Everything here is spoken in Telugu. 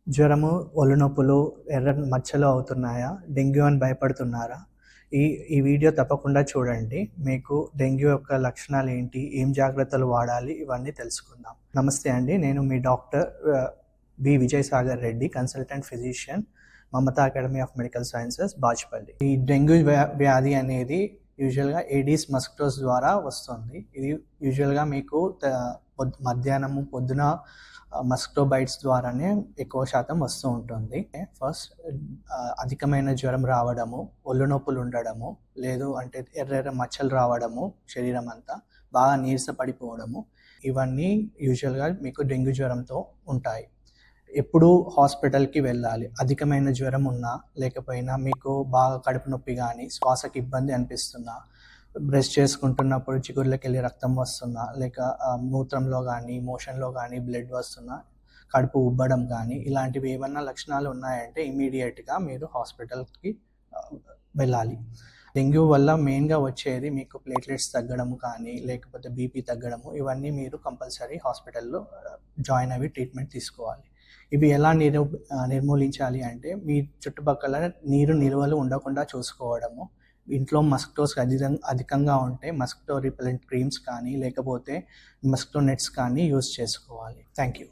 జ్వరము, ఒళ్ళు నొప్పులు, ఎర్ర మచ్చలు అవుతున్నాయా? డెంగ్యూ అని భయపడుతున్నారా? ఈ ఈ వీడియో తప్పకుండా చూడండి. మీకు డెంగ్యూ యొక్క లక్షణాలేంటి? ఏం జాగ్రత్తలు వాడాలి? ఇవన్నీ తెలుసుకుందాం. నమస్తే అండి. నేను మీ doctor B. Vijayasagar Reddy, consultant physician, Mamata academy of medical sciences, Bachupally. ఈ డెంగ్యూ వ్యాధి అనేది యూజువల్‌గా ఏడీస్ మస్కిటోస్ ద్వారా వస్తుంది. ఇది యూజువల్‌గా మీకు మధ్యాహ్నము, పొద్దున మస్కిటో బైట్స్ ద్వారానే ఎక్కువ శాతం వస్తూ ఉంటుంది. ఫస్ట్ అధికమైన జ్వరం రావడము, ఒళ్ళు నొప్పులు ఉండడము, లేదు అంటే ఎర్ర మచ్చలు రావడము, శరీరం అంతా బాగా నీరస పడిపోవడము, ఇవన్నీ యూజువల్గా మీకు డెంగ్యూ జ్వరంతో ఉంటాయి. ఎప్పుడు హాస్పిటల్కి వెళ్ళాలి? అధికమైన జ్వరం ఉన్నా, లేకపోయినా మీకు బాగా కడుపు నొప్పి కానీ, శ్వాసకి ఇబ్బంది అనిపిస్తున్నా, బ్రష్ చేసుకుంటున్నప్పుడు చిగుర్లకి వెళ్ళి రక్తం వస్తున్నా, లేక మూత్రంలో కానీ, మోషన్లో కానీ బ్లడ్ వస్తున్నా, కడుపు ఉబ్బడం కానీ, ఇలాంటివి ఏమన్నా లక్షణాలు ఉన్నాయంటే ఇమీడియట్గా మీరు హాస్పిటల్కి వెళ్ళాలి. డెంగ్యూ వల్ల మెయిన్గా వచ్చేది మీకు ప్లేట్లెట్స్ తగ్గడము కానీ, లేకపోతే బీపీ తగ్గడము, ఇవన్నీ మీరు కంపల్సరీ హాస్పిటల్లో జాయిన్ అయ్యి ట్రీట్మెంట్ తీసుకోవాలి. ఇవి ఎలా నిర్మూలించాలి అంటే, మీ చుట్టుపక్కల నీరు నిల్వలు ఉండకుండా చూసుకోవడము, ఇంట్లో మస్కిటోస్ అధికంగా ఉంటే మస్కిటో రిపెలెంట్ క్రీమ్స్ కానీ, లేకపోతే మస్కిటో నెట్స్ కానీ యూజ్ చేసుకోవాలి. Thank you.